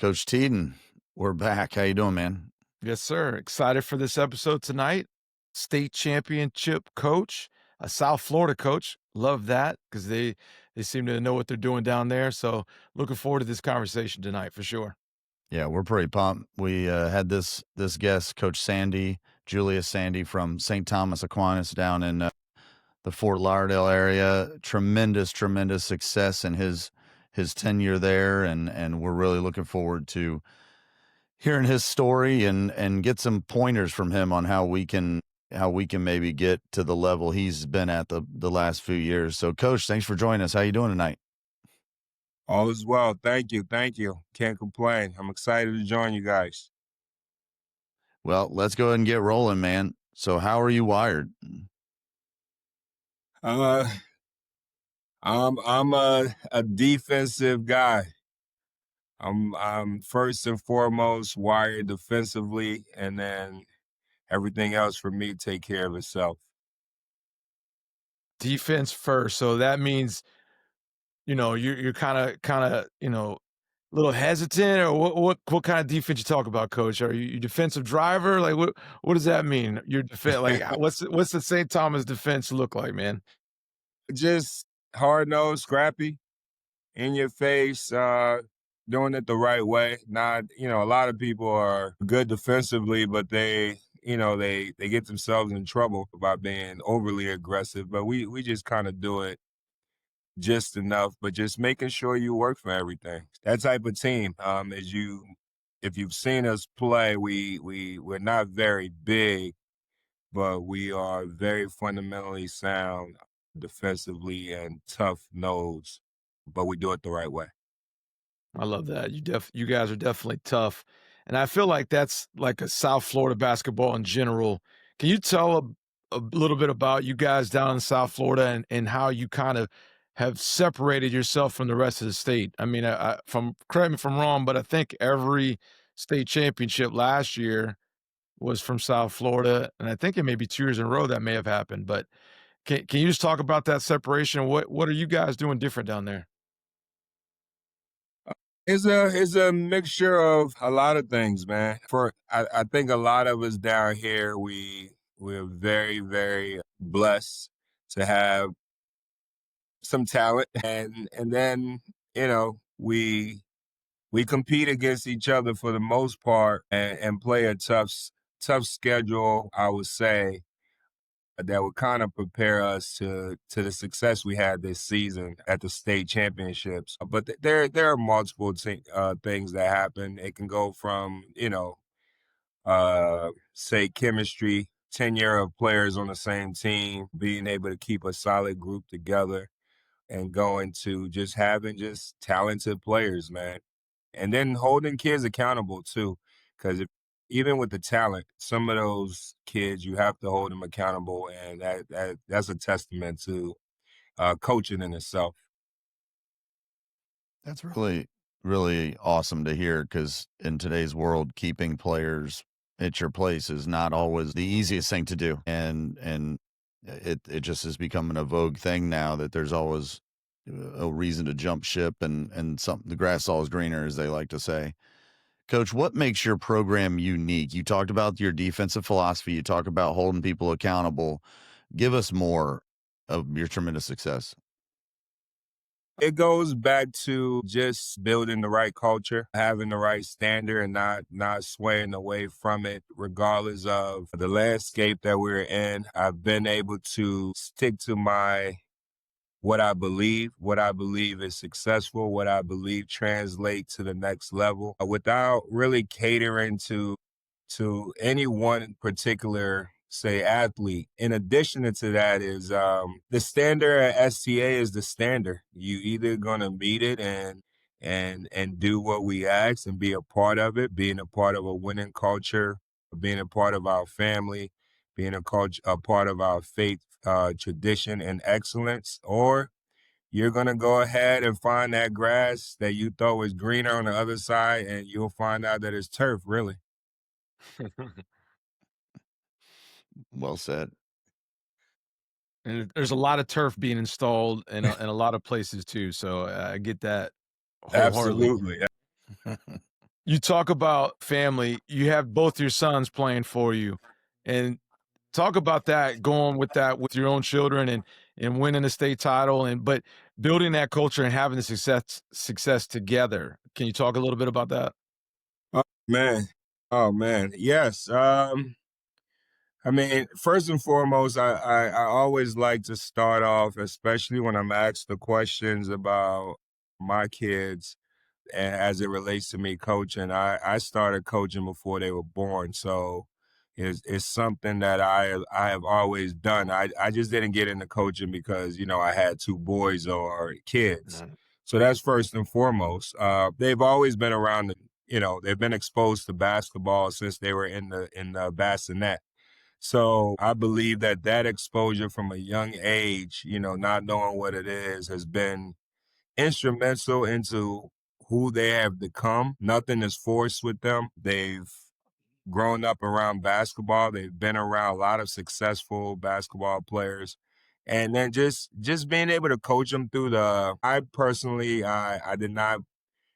Coach Teeden, we're back. How you doing, man? Yes, sir. Excited for this episode tonight. State championship coach, a South Florida coach. Love that because they seem to know what they're doing down there. So looking forward to this conversation tonight for sure. Yeah, we're pretty pumped. We had this guest, Coach Sandi, Julius Sandi from St. Thomas Aquinas down in the Fort Lauderdale area. Tremendous success in his tenure there, and we're really looking forward to hearing his story and get some pointers from him on how we can maybe get to the level he's been at the last few years. So, Coach, thanks for joining us. How you doing tonight? All is well. Thank you. Thank you. Can't complain. I'm excited to join you guys. Well, let's go ahead and get rolling, man. So, how are you wired? Uh, I'm a defensive guy. I'm first and foremost wired defensively, and then everything else for me take care of itself. Defense first. So that means, you're kind of, a little hesitant or what kind of defense you talk about, coach? Are you defensive driver? Like what does that mean? Your defense like what's the St. Thomas defense look like, man? Just hard nosed, scrappy, in your face, doing it the right way. Not, a lot of people are good defensively, but they get themselves in trouble by being overly aggressive. But we just kind of do it just enough, but just making sure you work for everything. That type of team, if you've seen us play, we're not very big, but we are very fundamentally sound defensively and tough nosed, but we do it the right way. I love that. You guys are definitely tough, and I feel like that's like a South Florida basketball in general. Can you tell a little bit about you guys down in South Florida and how you kind of have separated yourself from the rest of the state? I mean, from correct me if I'm wrong, but I think every state championship last year was from South Florida, and I think it may be 2 years in a row that may have happened. But can you just talk about that separation? What are you guys doing different down there? It's a mixture of a lot of things, man. I think a lot of us down here, we're very, very blessed to have some talent, and then we compete against each other for the most part, and play a tough schedule, I would say, that would kind of prepare us to the success we had this season at the state championships. But there are multiple things that happen. It can go from say chemistry, tenure of players on the same team, being able to keep a solid group together, and going to just having just talented players, man, and then holding kids accountable too, because even with the talent, some of those kids you have to hold them accountable, and that's a testament to coaching in itself. That's really awesome to hear because in today's world, keeping players at your place is not always the easiest thing to do, and it just is becoming a vogue thing now that there's always a reason to jump ship, and something the grass is always greener, as they like to say. Coach, what makes your program unique? You talked about your defensive philosophy. You talk about holding people accountable. Give us more of your tremendous success. It goes back to just building the right culture, having the right standard, and not swaying away from it, regardless of the landscape that we're in. I've been able to stick to my what I believe is successful, what I believe translates to the next level, without really catering to any one particular, say, athlete. In addition to that is the standard at STA is the standard. You either gonna meet it and do what we ask and be a part of it, being a part of a winning culture, being a part of our family, being a part of our faith, tradition and excellence, or you're going to go ahead and find that grass that you thought was greener on the other side, and you'll find out that it's turf, really. Well said. And there's a lot of turf being installed in a lot of places too, so I get that wholeheartedly. Absolutely. You talk about family. You have both your sons playing for you, and talk about that, going with that with your own children and winning a state title but building that culture and having the success together. Can you talk a little bit about that? Oh man. Oh man. Yes. I mean, first and foremost, I always like to start off, especially when I'm asked the questions about my kids and as it relates to me coaching. I started coaching before they were born. So it's something that I have always done. I just didn't get into coaching because, I had two boys or kids. Mhm. So that's first and foremost. They've always been around, they've been exposed to basketball since they were in the bassinet. So I believe that that exposure from a young age, not knowing what it is, has been instrumental into who they have become. Nothing is forced with them. They've grown up around basketball. They've been around a lot of successful basketball players. And then just being able to coach them through I personally, I did not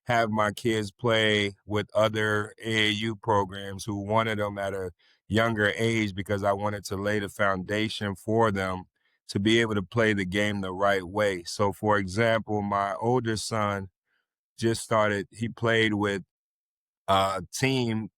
have my kids play with other AAU programs who wanted them at a younger age because I wanted to lay the foundation for them to be able to play the game the right way. So, for example, my older son he played with a team,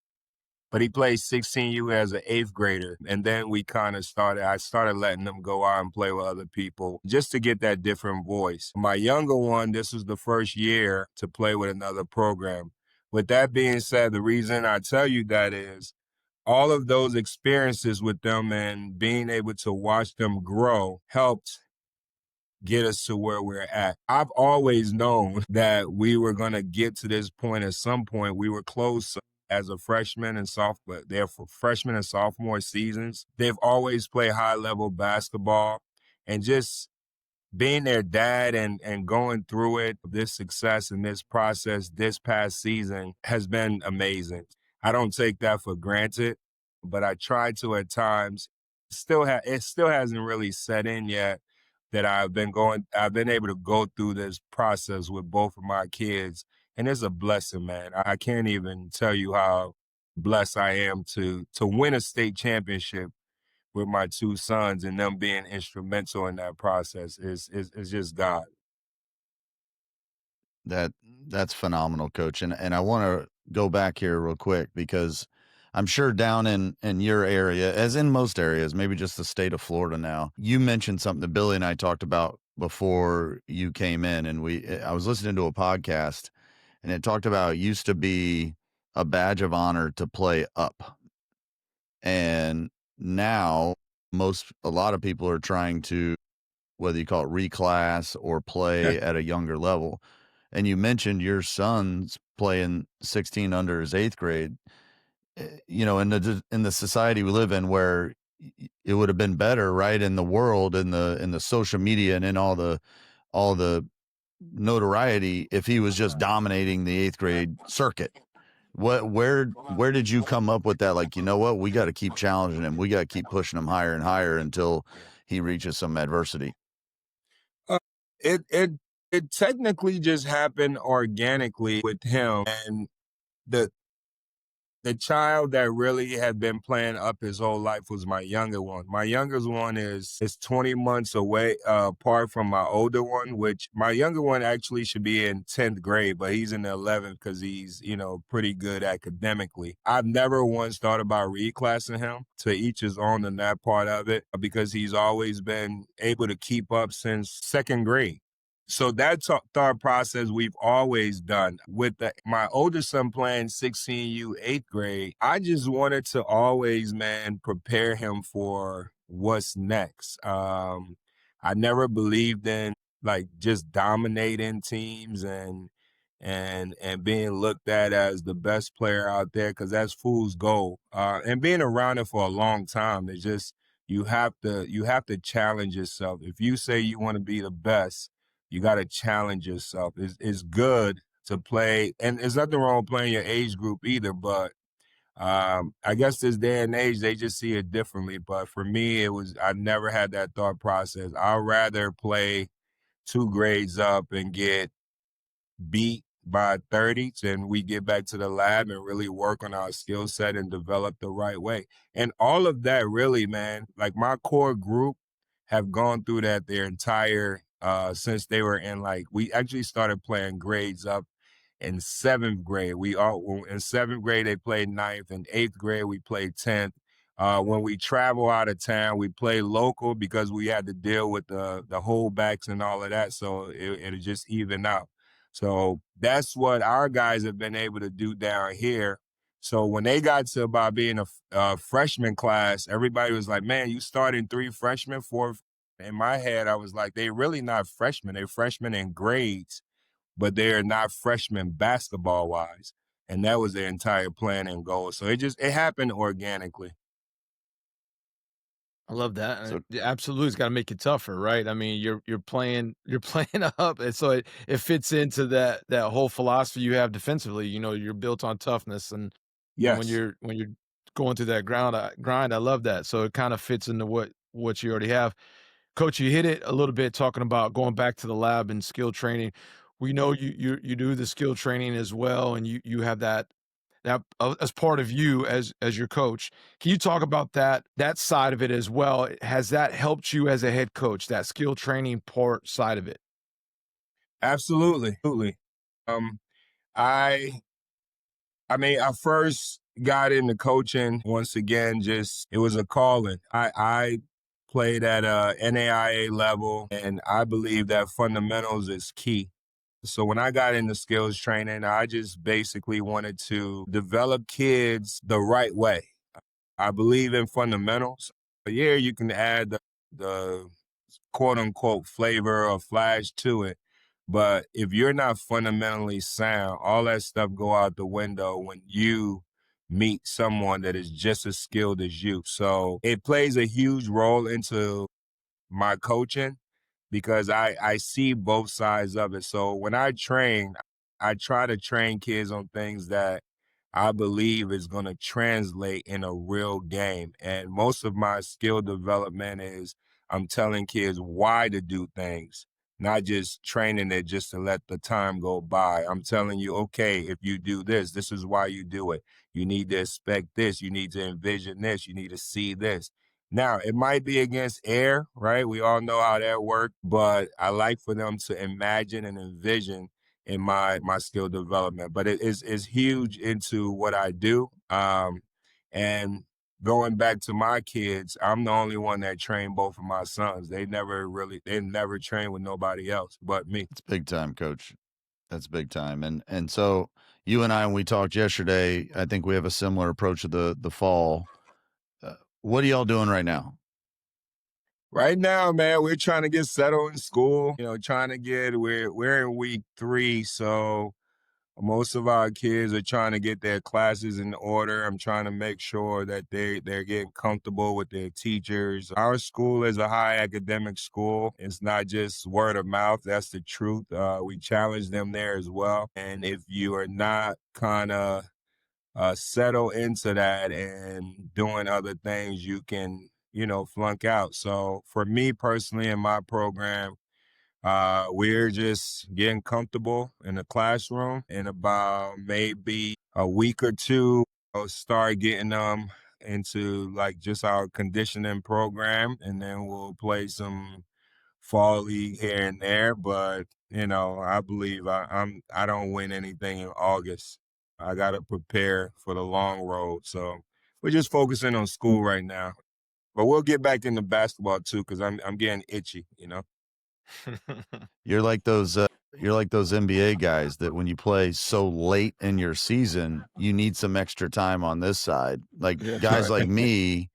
but he played 16U as an eighth grader. And then I started letting them go out and play with other people just to get that different voice. My younger one, this was the first year to play with another program. With that being said, the reason I tell you that is all of those experiences with them and being able to watch them grow helped get us to where we're at. I've always known that we were going to get to this point at some point. We were close as a freshman and sophomore. They're for freshman and sophomore seasons. They've always played high level basketball, and just being their dad and going through it, this success and this process this past season has been amazing. I don't take that for granted, but I try to at times. It still hasn't really set in yet that I've been able to go through this process with both of my kids, and it's a blessing, man. I can't even tell you how blessed I am to win a state championship with my two sons and them being instrumental in that process is just God. That that's phenomenal, coach. And I want to go back here real quick because I'm sure down in your area, as in most areas, maybe just the state of Florida now, you mentioned something that Billy and I talked about before you came in, and I was listening to a podcast, and it talked about it used to be a badge of honor to play up, and now a lot of people are trying to, whether you call it reclass or play at a younger level. And you mentioned your son's playing 16 under his eighth grade. In the society we live in, where it would have been better, right, in the world, in the social media, and in all the notoriety, if he was just dominating the eighth grade circuit. Where did you come up with that? Like, you know what, we got to keep challenging him. We got to keep pushing him higher and higher until he reaches some adversity. Uh, it it it technically just happened organically with him, and the the child that really had been playing up his whole life was my younger one. My youngest one is 20 months away, apart from my older one, which my younger one actually should be in 10th grade, but he's in the 11th because he's, pretty good academically. I've never once thought about reclassing him, to each his own in that part of it, because he's always been able to keep up since second grade. So that's thought process we've always done. With my oldest son playing 16U eighth grade, I just wanted to always, man, prepare him for what's next. I never believed in like just dominating teams and being looked at as the best player out there, because that's fool's gold. And being around it for a long time, it's just you have to challenge yourself. If you say you want to be the best, you got to challenge yourself. It's good to play, and there's nothing wrong with playing your age group either. But I guess this day and age, they just see it differently. But for me, I never had that thought process. I'd rather play two grades up and get beat by 30, and we get back to the lab and really work on our skill set and develop the right way. And all of that really, man, like my core group have gone through that their entire since they were in, like, we actually started playing grades up in 7th grade. In 7th grade they played ninth. In 8th grade we played 10th. When we travel out of town, we play local because we had to deal with the holdbacks and all of that. So it'll just even out. So that's what our guys have been able to do down here. So when they got to about being a freshman class, everybody was like, man, you starting 3 freshmen, 4. In my head, I was like, they really not freshmen. They're freshmen in grades, but they're not freshmen basketball wise. And that was their entire plan and goal. So it happened organically. I love that. So Yeah, absolutely, it's got to make it tougher, right? I mean, you're playing up, and so it fits into that whole philosophy you have defensively. You know, you're built on toughness, and Yes. when you're going through that grind, I love that. So it kind of fits into what you already have. Coach, you hit it a little bit talking about going back to the lab and skill training. We know you do the skill training as well, and you have that as part of you as your coach. Can you talk about that side of it as well? Has that helped you as a head coach, that skill training part side of it? Absolutely. Absolutely. Um, I I mean, I first got into coaching once again, just it was a calling. I played at a NAIA level, and I believe that fundamentals is key. So when I got into skills training, I just basically wanted to develop kids the right way. I believe in fundamentals. But yeah, you can add the quote unquote flavor or flash to it. But if you're not fundamentally sound, all that stuff go out the window when you meet someone that is just as skilled as you. So it plays a huge role into my coaching because I see both sides of it. So when I train, I try to train kids on things that I believe is going to translate in a real game. And most of my skill development is I'm telling kids why to do things, not just training it just to let the time go by. I'm telling you, okay, if you do this, this is why you do it. You need to expect this. You need to envision this. You need to see this. Now, it might be against air, right? We all know how that works, but I like for them to imagine and envision in my skill development. But it is huge into what I do. And going back to my kids, I'm the only one that trained both of my sons. They never trained with nobody else but me. it's big time, coach. That's big time. And so you and I, when we talked yesterday, I think we have a similar approach to the fall. What are y'all doing right now? Right now, man, we're trying to get settled in school. Trying to we're in week 3, so most of our kids are trying to get their classes in order. I'm trying to make sure that they're getting comfortable with their teachers. Our school is a high academic school. It's not just word of mouth. That's the truth. We challenge them there as well. And if you are not kind of settle into that and doing other things, you can, flunk out. So for me personally in my program, we're just getting comfortable in the classroom. In about maybe a week or two, I'll start getting them into like just our conditioning program, and then we'll play some fall league here and there. But I believe I don't win anything in August. I got to prepare for the long road. So we're just focusing on school right now. But we'll get back into basketball too, because I'm getting itchy. You're like those NBA guys that when you play so late in your season, you need some extra time on this side. Like Yeah, guys right. like me,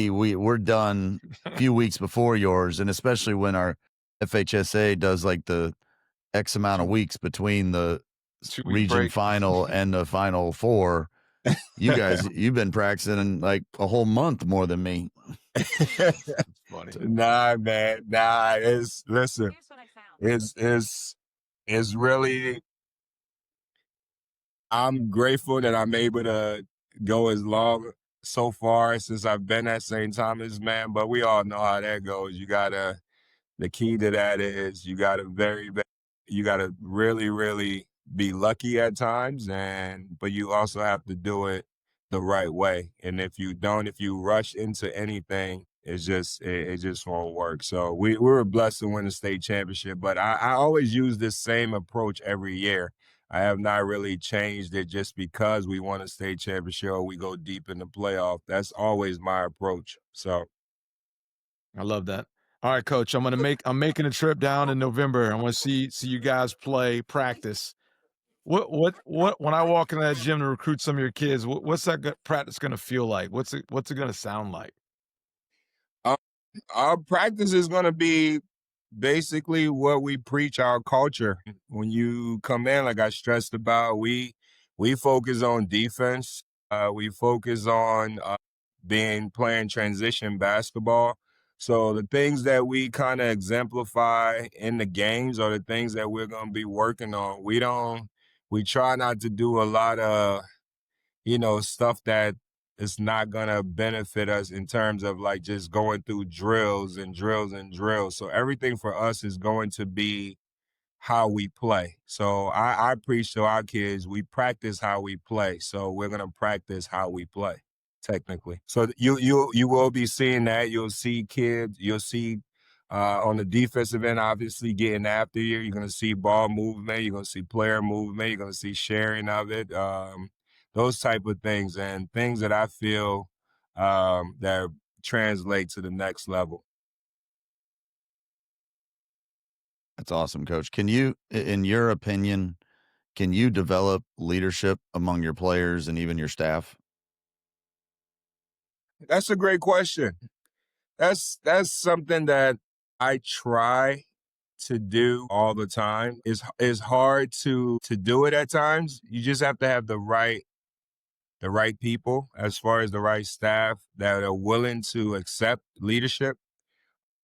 we're done a few weeks before yours, and especially when our FHSA does like the X amount of Two weeks between the 2 week region break. final and the final four. You guys, you've been practicing in like a whole month more than me. That's funny. Nah, man. Nah, listen, it's really, I'm grateful that I'm able to go as long so far since I've been at St. Thomas, man. But we all know how that goes. The key to that is you gotta very, very you gotta really, really be lucky at times, but you also have to do it the right way. And if you don't, if you rush into anything, it just won't work. So we were blessed to win the state championship, but I always use this same approach every year. I have not really changed it just because we won a state championship or we go deep in the playoff. That's always my approach. So I love that. All right, coach, I'm making a trip down in November. I want to see you guys play, practice. What when I walk into that gym to recruit some of your kids, what's that practice going to feel like? What's it going to sound like? uh, our practice is going to be basically what we preach, our culture. When you come in, like I stressed about, we focus on defense. We focus on being playing transition basketball. So the things that we kind of exemplify in the games are the things that we're going to be working on. We try not to do a lot of stuff that is not gonna benefit us in terms of like just going through drills and drills and drills. So everything for us is going to be how we play. So I preach to our kids, we practice how we play. So we're gonna practice how we play, technically. So you will be seeing that. You'll see kids, you'll see on the defensive end, obviously getting after you. You're gonna see ball movement, you're gonna see player movement, you're gonna see sharing of it. Those type of things and things that I feel that translate to the next level. That's awesome, coach. Can you, in your opinion, can you develop leadership among your players and even your staff? That's a great question. That's something that I try to do all the time. It's hard to do it at times. You just have to have the right people as far as the right staff that are willing to accept leadership.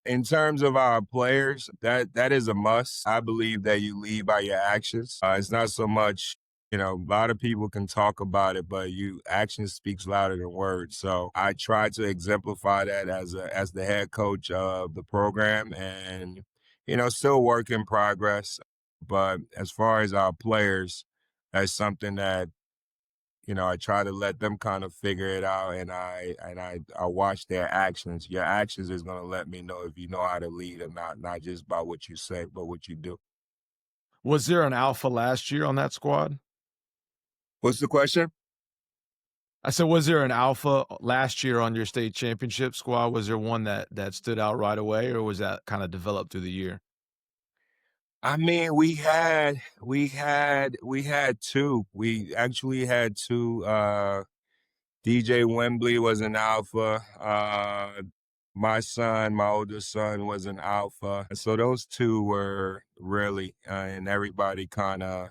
In terms of our players, that is a must. I believe that you lead by your actions. It's not so much, a lot of people can talk about it, but action speaks louder than words. So I try to exemplify that as the head coach of the program, and still work in progress. But as far as our players, that's something that I try to let them kind of figure it out, and I watch their actions. Your actions is gonna let me know if you know how to lead or not, not just by what you say, but what you do. Was there an alpha last year on that squad? What's the question? I said, was there an alpha last year on your state championship squad? Was there one that stood out right away, or was that kind of developed through the year? I mean, we had two. We actually had two. DJ Wembley was an alpha. My older son was an alpha. So those two were really, and everybody kind of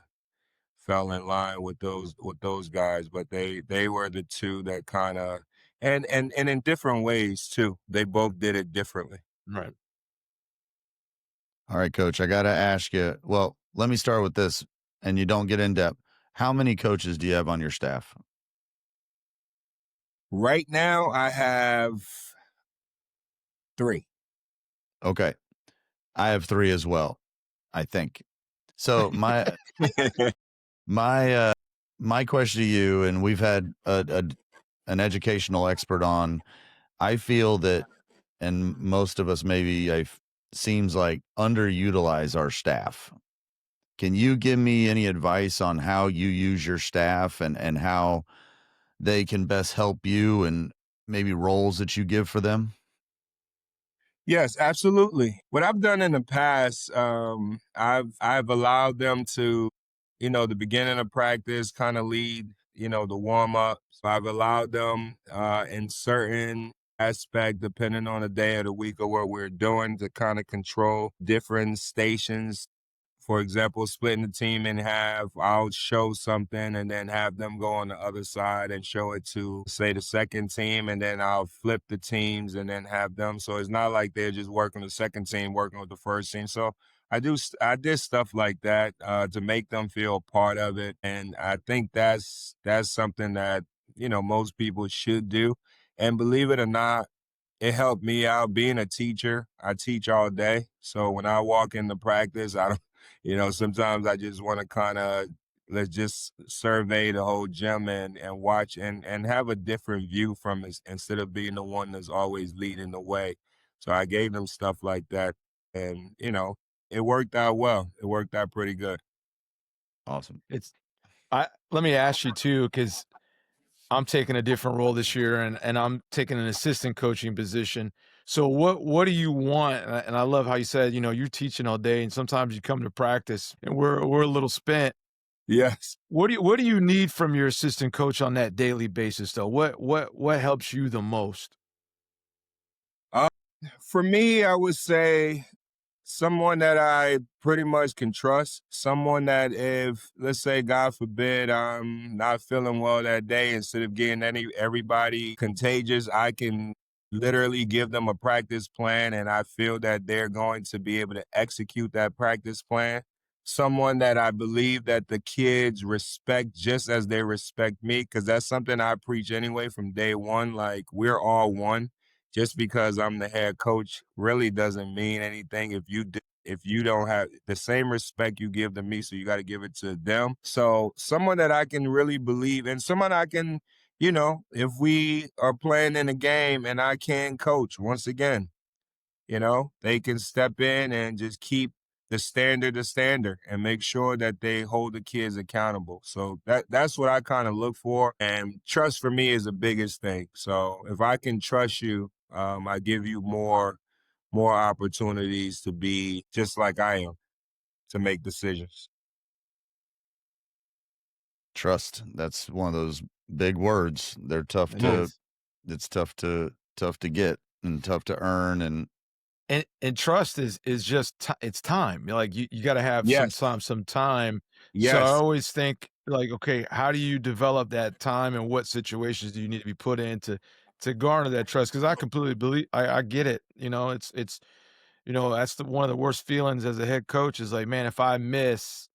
fell in line with those guys. But they were the two that kind of, and in different ways too. They both did it differently. Right. All right, coach, I got to ask you. Well, let me start with this, and you don't get in depth. How many coaches do you have on your staff? Right now, I have three. Okay. I have three as well, I think. So my my question to you, and we've had an educational expert on. I feel that, and most of us maybe, seems like underutilize our staff. Can you give me any advice on how you use your staff and how they can best help you and maybe roles that you give for them? Yes, absolutely. What I've done in the past, I've allowed them to, the beginning of practice kind of lead, the warm up. So I've allowed them in certain aspect, depending on the day of the week or what we're doing, to kind of control different stations. For example, splitting the team in half, I'll show something and then have them go on the other side and show it to, say, the second team, and then I'll flip the teams and then have them. So it's not like they're just working the second team, working with the first team. So I did stuff like that to make them feel part of it, and I think that's something that most people should do. And believe it or not, it helped me out being a teacher. I teach all day, so when I walk into practice, Sometimes I just want to kind of let's just survey the whole gym and watch and have a different view from it instead of being the one that's always leading the way. So I gave them stuff like that, and it worked out well. It worked out pretty good. Awesome. It's I let me ask you too, because I'm taking a different role this year and I'm taking an assistant coaching position. So what do you want? And I love how you said, you're teaching all day and sometimes you come to practice and we're a little spent. Yes. What do you need from your assistant coach on that daily basis though? What helps you the most? Uh, for me, I would say someone that I pretty much can trust, someone that if, let's say, God forbid, I'm not feeling well that day, instead of getting everybody contagious, I can literally give them a practice plan and I feel that they're going to be able to execute that practice plan. Someone that I believe that the kids respect just as they respect me, because that's something I preach anyway from day one. Like, we're all one. Just because I'm the head coach really doesn't mean anything if you don't have the same respect you give to me, so you got to give it to them. So someone that I can really believe in, someone I can, if we are playing in a game and I can coach once again, they can step in and just keep the standard and make sure that they hold the kids accountable. So that's what I kind of look for. And trust for me is the biggest thing. So if I can trust you, I give you more opportunities to be just like I am, to make decisions. Trust. That's one of those big words. They're tough It to is. it's tough to get and tough to earn. And And trust is just it's time. Like you got to have Yes. some time. So I Yes. always think like, okay, how do you develop that time and what situations do you need to be put in to garner that trust? Because I completely believe I get it. It's that's one of the worst feelings as a head coach is like, man, if I miss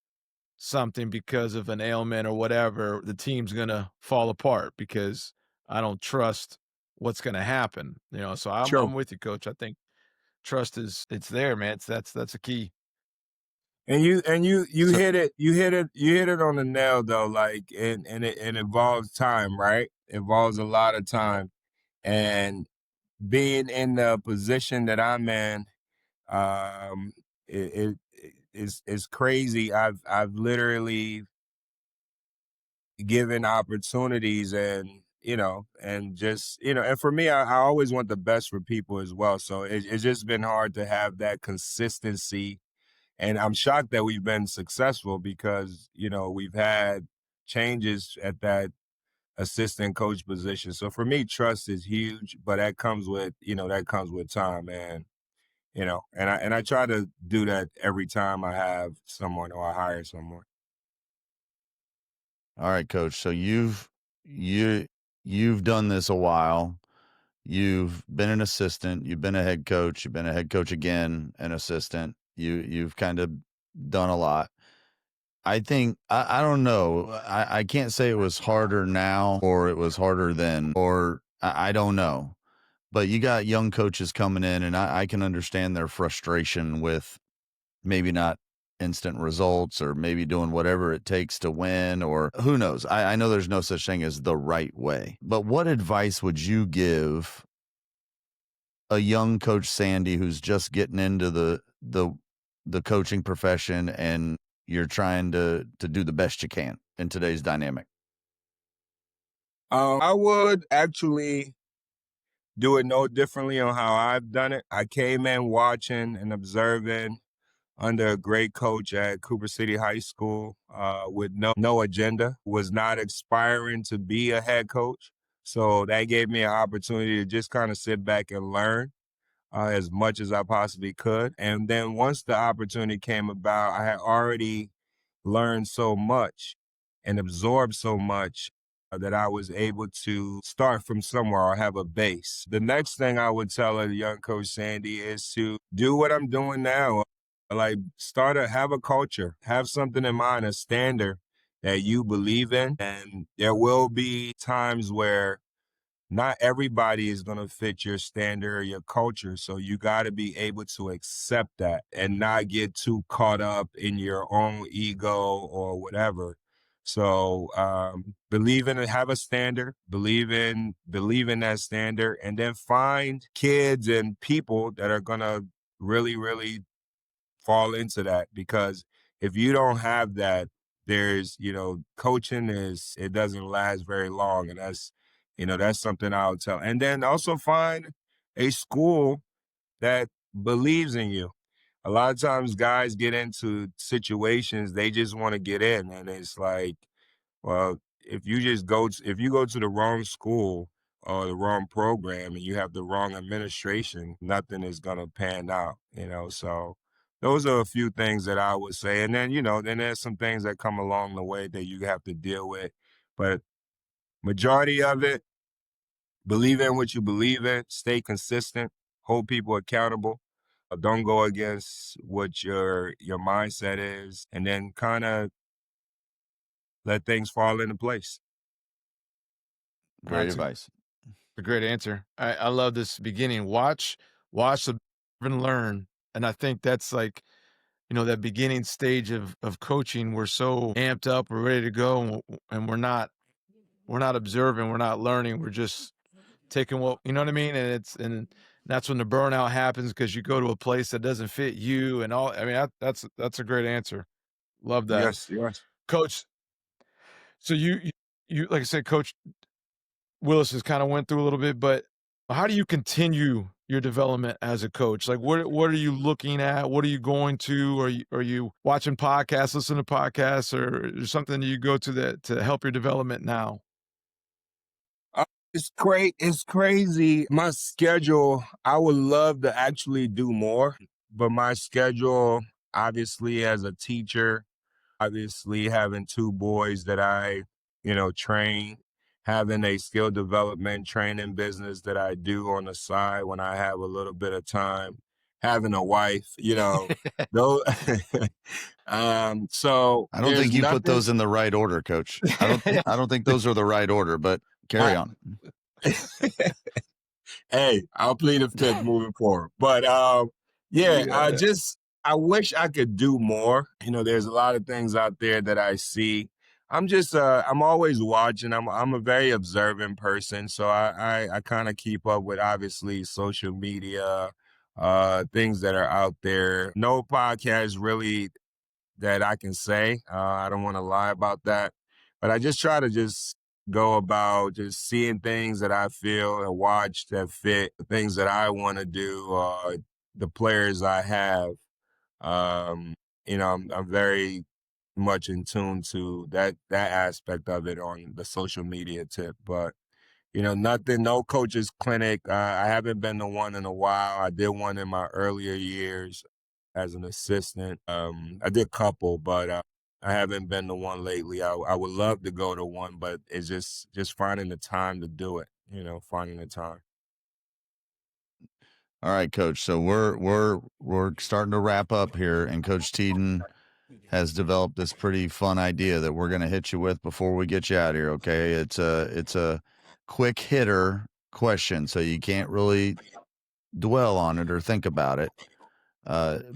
something because of an ailment or whatever, the team's gonna fall apart because I don't trust what's gonna happen. So I'm True. with you, coach. I think trust it's there, man. That's a key. And you so hit it, you hit it on the nail though, like, and it involves time, right? It involves a lot of time. And being in the position that I'm in, um, it's crazy. I've literally given opportunities, and just and for me, I always want the best for people as well. So it's just been hard to have that consistency, and I'm shocked that we've been successful because we've had changes at that assistant coach position. So for me, trust is huge, but that comes with time, and I try to do that every time I have someone or I hire someone. all right, coach. So you've done this a while. You've been an assistant, you've been a head coach, you've been a head coach again, an assistant. You've kind of done a lot. I think I don't know. I can't say it was harder now or it was harder then, or I don't know. But you got young coaches coming in, and I can understand their frustration with maybe not instant results or maybe doing whatever it takes to win, or who knows. I know there's no such thing as the right way. But what advice would you give a young coach Sandi who's just getting into the coaching profession, and you're trying to do the best you can in today's dynamic? I would actually do it no differently on how I've done it. I came in watching and observing under a great coach at Cooper City High School, with no agenda, was not aspiring to be a head coach. So that gave me an opportunity to just kind of sit back and learn as much as I possibly could. And then once the opportunity came about, I had already learned so much and absorbed so much that I was able to start from somewhere or have a base. The next thing I would tell a young coach Sandi is to do what I'm doing now. Like, have a culture, have something in mind, a standard that you believe in. And there will be times where not everybody is going to fit your standard or your culture. So you got to be able to accept that and not get too caught up in your own ego or whatever. So believe in it, have a standard, believe in that standard, and then find kids and people that are gonna really, really fall into that. Because if you don't have that, there's, coaching it doesn't last very long. And that's something I'll tell. And then also find a school that believes in you. A lot of times guys get into situations, they just want to get in. And it's like, well, if you go to the wrong school or the wrong program and you have the wrong administration, nothing is gonna pan out. So those are a few things that I would say. And then, then there's some things that come along the way that you have to deal with. But majority of it, believe in what you believe in, stay consistent, hold people accountable. Don't go against what your mindset is, and then kind of let things fall into place. Great That's advice. a great answer. I love this beginning. Watch, and learn. And I think that's like, that beginning stage of coaching. We're so amped up, we're ready to go, and we're not observing, we're not learning, we're just taking what you know what I mean? And that's when the burnout happens because you go to a place that doesn't fit you and all. I mean, that's a great answer. Love that. Yes, yes. Coach, so you like I said, Coach Willis has kind of went through a little bit, but how do you continue your development as a coach? Like what are you looking at? What are you going to? Are you watching podcasts, listening to podcasts, or is there something that you go to that to help your development now? It's great. It's crazy. My schedule, I would love to actually do more, but my schedule, obviously, as a teacher, obviously having two boys that I, train, having a skill development training business that I do on the side when I have a little bit of time, having a wife, those, so I don't there's think you put nothing. those in the right order, coach. I don't think those are the right order, but carry I, on. Hey, I'll plead the fifth moving forward. But yeah, Yeah. I wish I could do more. There's a lot of things out there that I see. I'm always watching. I'm a very observant person, so I kind of keep up with obviously social media, things that are out there. No podcast really that I can say. I don't want to lie about that, but I just try to just go about just seeing things that I feel and watch that fit the things that I want to do, the players I have. Um, I'm very much in tune to that aspect of it on the social media tip, but nothing, no coach's clinic. I haven't been to one in a while. I did one in my earlier years as an assistant. I did a couple, but I haven't been to one lately. I would love to go to one, but it's just finding the time to do it. Finding the time. All right, coach. So we're starting to wrap up here, and Coach Teeden has developed this pretty fun idea that we're going to hit you with before we get you out of here. Okay, it's a quick hitter question, so you can't really dwell on it or think about it.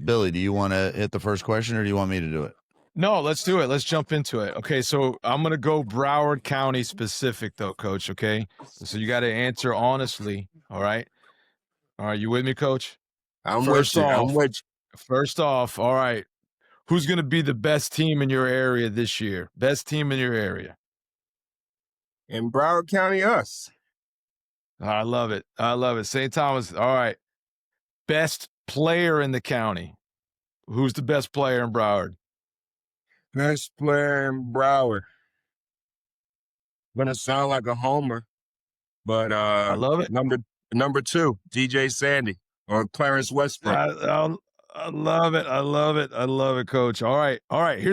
Billy, do you want to hit the first question, or do you want me to do it? No, let's do it. Let's jump into it. Okay, so I'm gonna go Broward County specific though, Coach. Okay, so you got to answer honestly. All right. You with me, Coach? I'm with First you. I'm off, with first off, all right. Who's gonna be the best team in your area this year? Best team in your area. you. In Broward County, us. I love it. I love it. St. Thomas. All right. Best player in the county. Who's the best player in Broward? Best player in Broward. Gonna sound like a homer, but I love it. number two, DJ Sandi or Clarence Westbrook. I love it. I love it. I love it, Coach. All right. All right.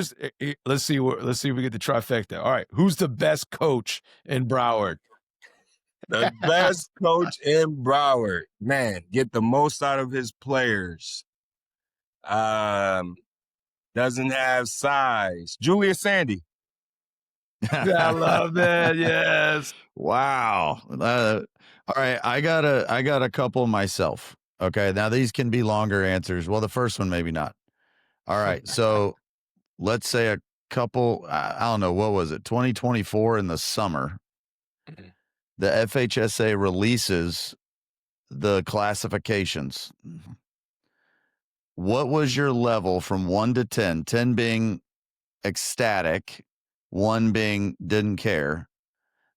Let's see. Let's see if we get the trifecta. All right. Who's the best coach in Broward? The best coach in Broward. Man, get the most out of his players. Um, doesn't have size. Julius Sandi. I love that. Yes. Wow. All right, I got a couple myself. Okay, now these can be longer answers. Well, the first one maybe not. All right, so let's say a couple. I don't know, what was it? 2024 in the summer, Mhm. the FHSA releases the classifications. What was your level from 1 to 10? 10 being ecstatic, 1 being didn't care,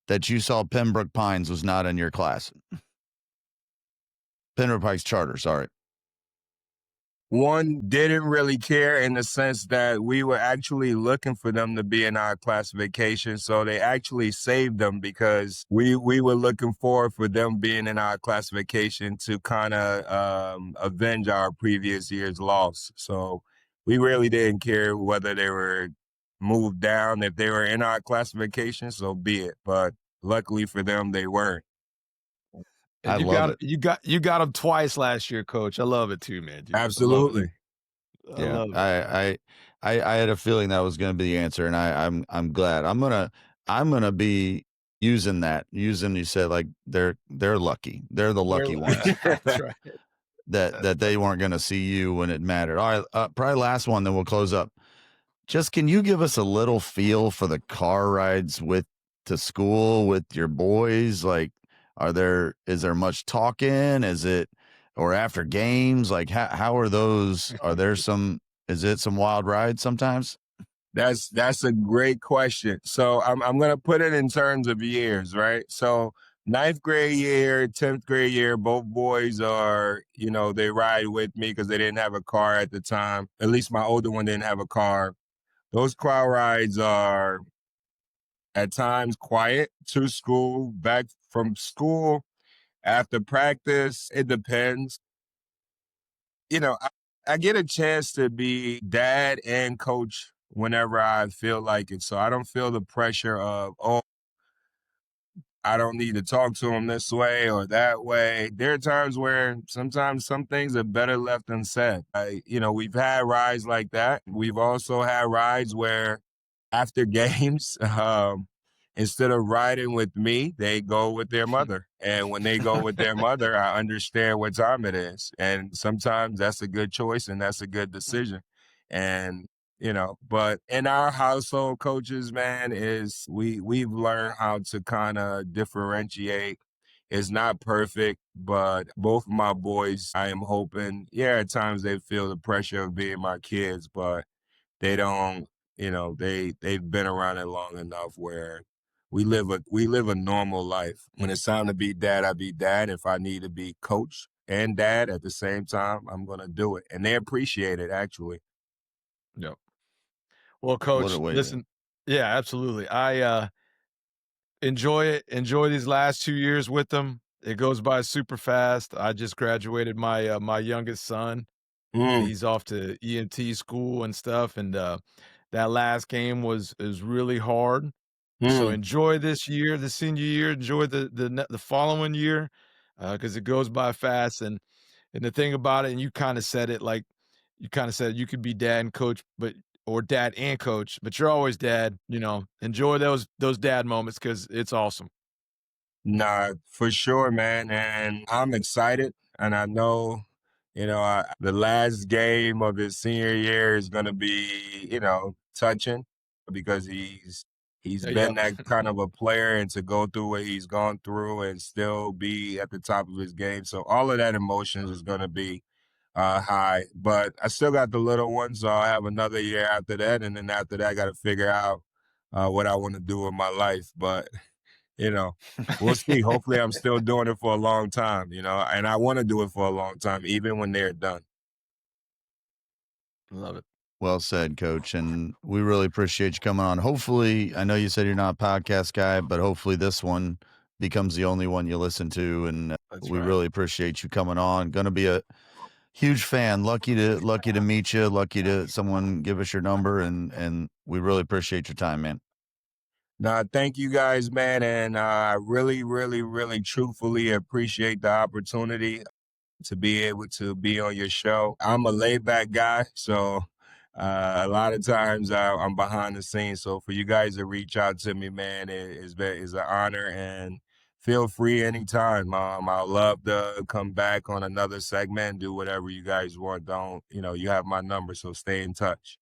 that you saw Pembroke Pines was not in your class? Pembroke Pines Charter, sorry. One didn't really care in the sense that we were actually looking for them to be in our classification. So they actually saved them because we were looking forward for them being in our classification to kind of avenge our previous year's loss. So we really didn't care whether they were moved down. If they were in our classification, so be it. But luckily for them, they weren't. I And love it. you got him twice last year, coach. I love it too, man. I love it. Absolutely. I Yeah, love it. I had a feeling that was gonna be the answer, and I'm glad. I'm gonna be using that. Using, you said, like, they're lucky. They're the They're lucky ones That's right. That's that right. they weren't gonna see you when it mattered. All right, probably last one, then we'll close up. Just, can you give us a little feel for the car rides with to school with your boys? Like, is there much talking? Is it, or after games? Like, how are those? Are there some? Is it some wild rides sometimes? That's a great question. So I'm gonna put it in terms of years, right? So ninth grade year, 10th grade year, both boys are, they ride with me because they didn't have a car at the time. At least my older one didn't have a car. Those car rides are at times quiet to school, back from school, after practice. It depends. I get a chance to be dad and coach whenever I feel like it. So I don't feel the pressure of, oh, I don't need to talk to him this way or that way. There are times where sometimes some things are better left unsaid. We've had rides like that. We've also had rides where after games, instead of riding with me, they go with their mother. And when they go with their mother, I understand what time it is. And sometimes that's a good choice and that's a good decision. And but in our household, coaches, man, is we've learned how to kind of differentiate. It's not perfect, but both of my boys, I am hoping, yeah, at times they feel the pressure of being my kids, but they don't, they've been around it long enough where we live a normal life. When it's time to be dad, I be dad. If I need to be coach and dad at the same time, I'm gonna do it. And they appreciate it, actually. Yep. Well, What a coach, way to. listen, yeah, absolutely. I enjoy it. Enjoy these last 2 years with them. It goes by super fast. I just graduated my youngest son. Mm, He's off to EMT school and stuff, and, that last game is really hard. So mm. enjoy this year, the senior year, enjoy the following year, because it goes by fast, and the thing about it, and you kinda said it, like, you kinda said you could be dad and coach, but or dad and coach, but you're always dad, enjoy those dad moments because it's awesome. Nah, for sure, man. And I'm excited. And I know, the last game of his senior year is going to be, touching because he's been Yep. that kind of a player, and to go through what he's gone through and still be at the top of his game. So all of that emotions is going to be high. But I still got the little one, so I have another year after that. And then after that, I got to figure out what I want to do with my life. But you know, we'll see. Hopefully, I'm still doing it for a long time, and I want to do it for a long time, even when they're done. Love it. Well said, coach. And we really appreciate you coming on. Hopefully, I know you said you're not a podcast guy, but hopefully this one becomes the only one you listen to. And That's we right. really appreciate you coming on. Going to be a huge fan. Lucky to meet you. Lucky to someone give us your number, and we really appreciate your time, man. Now, thank you guys, man, and I really, really, really, truthfully appreciate the opportunity to be able to be on your show. I'm a laid back guy, so A lot of times I'm behind the scenes. So for you guys to reach out to me, man, is an honor. And feel free anytime. I'll love to come back on another segment, do whatever you guys want. Don't, you have my number, so stay in touch.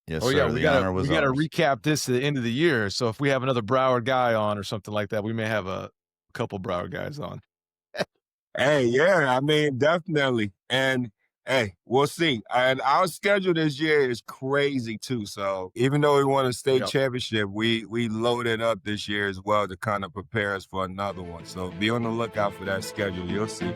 Yes, Oh yeah, sir. we The gotta honor we was gotta ours. recap this at the end of the year. So if we have another Broward guy on or something like that, we may have a couple Broward guys on. Hey, yeah, I mean, definitely. And hey, we'll see. And our schedule this year is crazy too. So even though we won a state Yep. championship, we loaded up this year as well to kind of prepare us for another one. So be on the lookout for that schedule. You'll see.